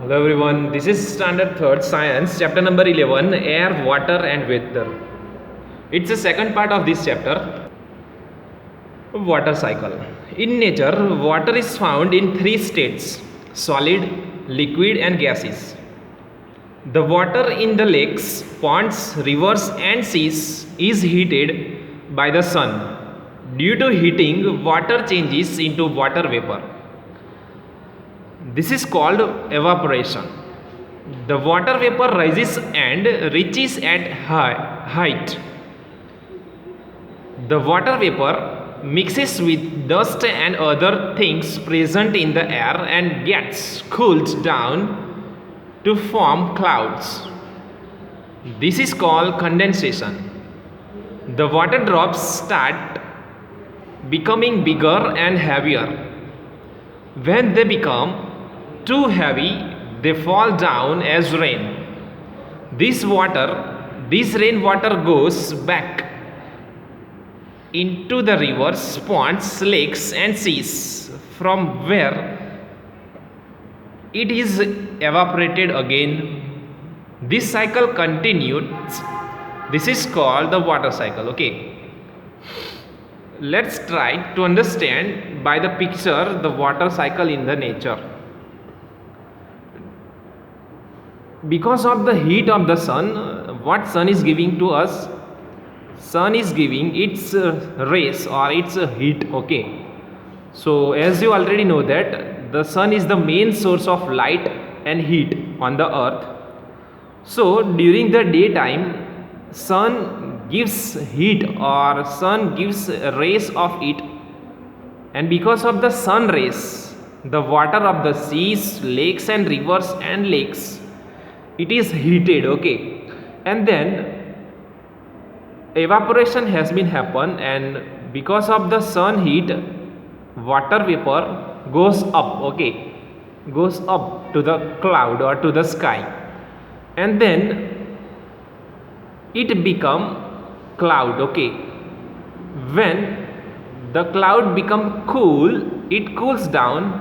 Hello everyone, this is Standard 3rd Science, chapter number 11, Air, Water and Weather. It's the second part of this chapter, water cycle. In nature, water is found in three states, solid, liquid and gaseous. The water in the lakes, ponds, rivers and seas is heated by the sun. Due to heating, water changes into water vapor. This is called evaporation. The water vapor rises and reaches at height. The water vapor mixes with dust and other things present in the air and gets cooled down to form clouds. This is called condensation. The water drops start becoming bigger and heavier. When they become too heavy, they fall down as rain. This rainwater goes back into the rivers, ponds, lakes and seas, from where it is evaporated again. This cycle continues. This is called the water cycle. Okay, let's try to understand by the picture the water cycle in the nature. Because of the heat of the sun, what sun is giving to us? Sun is giving its rays or its heat. Okay, so as you already know that the sun is the main source of light and heat on the earth. So during the daytime, sun gives heat or sun gives rays of it, and because of the sun rays, the water of the seas, lakes and rivers and lakes, it is heated. Okay, and then evaporation has been happen, and because of the sun heat, water vapor goes up. Okay, goes up to the cloud or to the sky, and then it become cloud. Okay, when the cloud become cool, it cools down,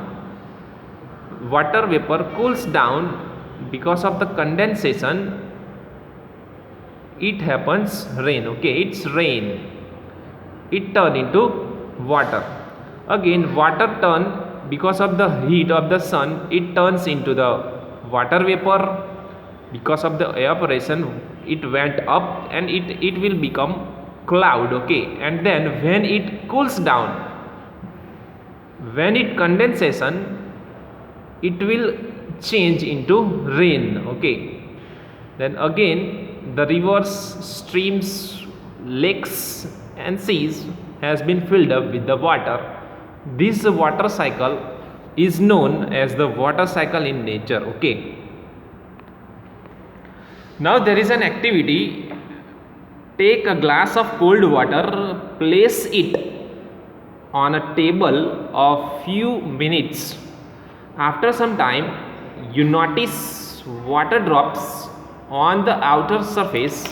water vapor cools down. Because of the condensation, it happens rain. Okay, it's rain, it turn into water. Again water turn, because of the heat of the sun, it turns into the water vapor. Because of the evaporation, it went up and it will become cloud. Okay, and then when it cools down, when it condensation, it will change into rain. Okay, then again the rivers, streams, lakes and seas has been filled up with the water. This water cycle is known as the water cycle in nature. Okay, now there is an activity. Take a glass of cold water, place it on a table of few minutes. After some time, you notice water drops on the outer surface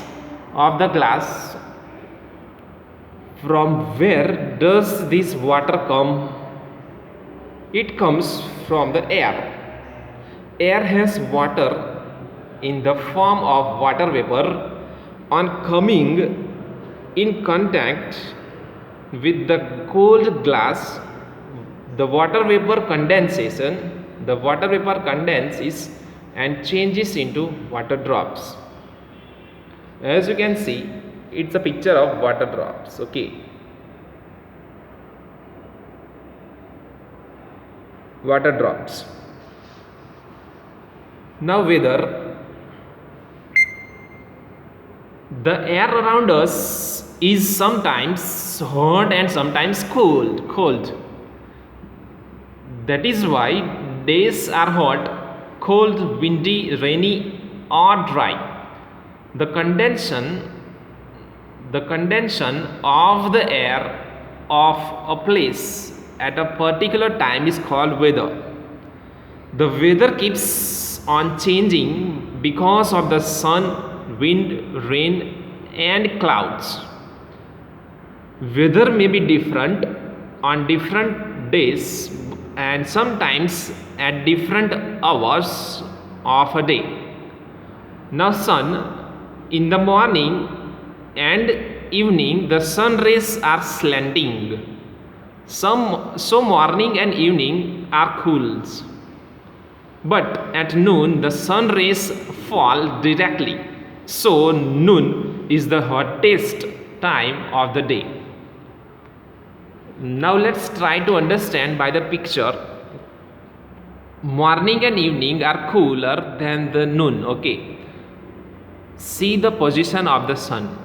of the glass. From where does this water come? It comes from the air. Air has water in the form of water vapor. On coming in contact with the cold glass, the water vapor condenses and changes into water drops. As you can see, it's a picture of water drops. Okay, water drops. Now weather. The air around us is sometimes hot and sometimes cold. That is why days are hot, cold, windy, rainy or dry. The condension of the air of a place at a particular time is called weather. The weather keeps on changing because of the sun, wind, rain and clouds. Weather may be different on different days and sometimes at different hours of a day. Now sun, in the morning and evening the sun rays are slanting. So morning and evening are cools. But at noon the sun rays fall directly. So noon is the hottest time of the day. Now let's try to understand by the picture. Morning and evening are cooler than the noon. Okay. See the position of the sun.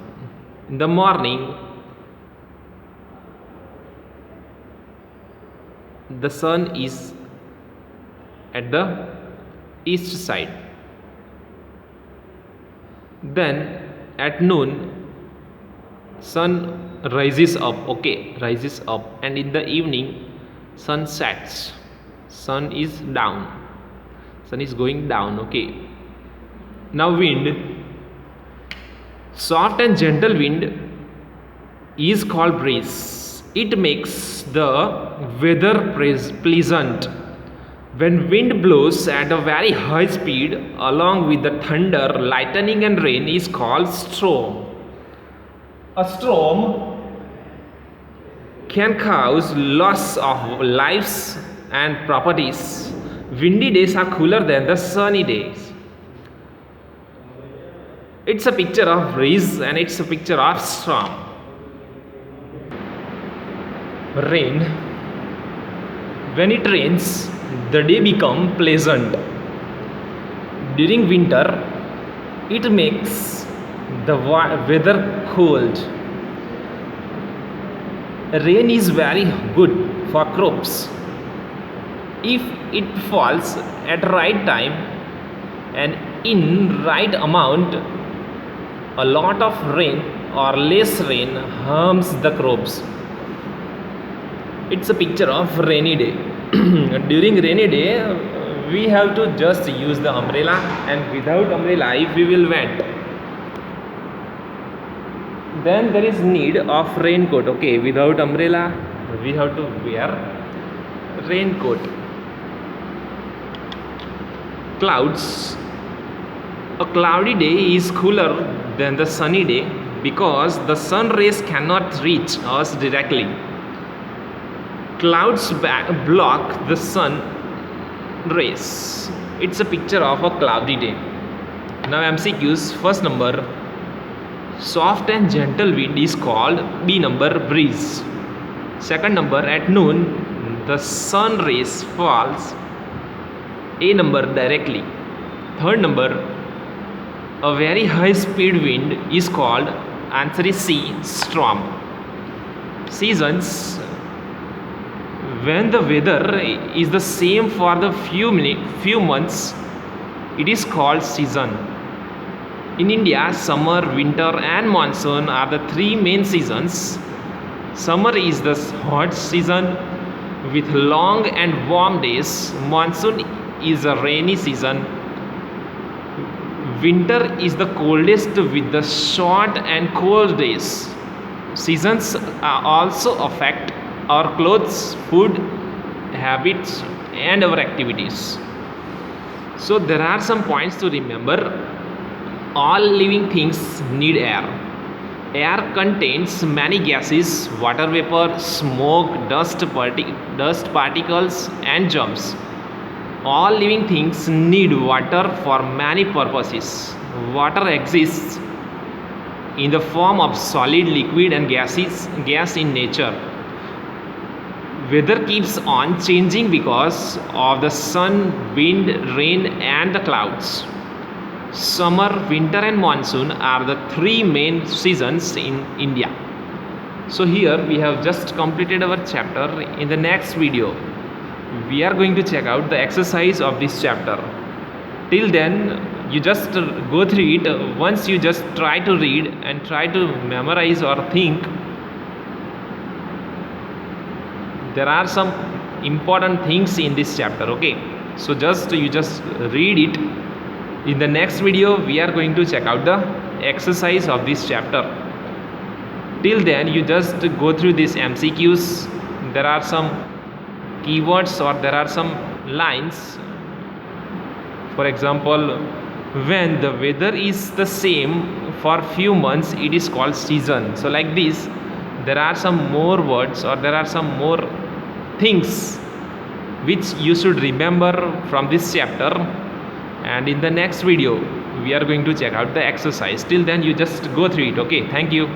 In the morning, the sun is at the east side. Then at noon, sun rises up. Okay, rises up, and in the evening, sun sets. Sun is down. Sun is going down. Okay. Now wind. Soft and gentle wind is called breeze. It makes the weather pleasant. When wind blows at a very high speed along with the thunder, lightning and rain is called storm. A storm can cause loss of lives and properties. Windy days are cooler than the sunny days. It's a picture of breeze and it's a picture of storm. Rain. When it rains, the day becomes pleasant. During winter, it makes the weather cold. Rain is very good for crops. If it falls at right time and in right amount, a lot of rain or less rain harms the crops. It's a picture of rainy day. During rainy day, we have to just use the umbrella, and without umbrella, if we will wet, then there is need of raincoat. Okay, without umbrella, we have to wear raincoat. Clouds. A cloudy day is cooler than the sunny day because the sun rays cannot reach us directly. Clouds block the sun rays. It's a picture of a cloudy day. Now MCQs. First number, soft and gentle wind is called B number, breeze. Second number, at noon the sun rays falls, A number, directly. Third number, a very high speed wind is called, answer is C, storm. Seasons. When the weather is the same for the few months, it is called season. In India, summer, winter and monsoon are the three main seasons. Summer is the hot season with long and warm days. Monsoon is a rainy season. Winter is the coldest with the short and cold days. Seasons also affect our clothes, food, habits and our activities. So there are some points to remember. All living things need air. Air contains many gases, water vapor, smoke, dust particles and germs. All living things need water for many purposes. Water exists in the form of solid, liquid and gas in nature. Weather keeps on changing because of the sun, wind, rain and the clouds. Summer, winter and monsoon are the three main seasons in India. So here we have just completed our chapter. In the next video, we are going to check out the exercise of this chapter. Till then, you just go through it. Once you just try to read and try to memorize or think, there are some important things in this chapter. Okay, so you just read it. In the next video, we are going to check out the exercise of this chapter. Till then, you just go through these MCQs. There are some keywords or there are some lines For example, when the weather is the same for few months, it is called season. So like this, there are some more words, or there are some more things which you should remember from this chapter, and in the next video we are going to check out the exercise. Till then, you just go through it. Okay, thank you.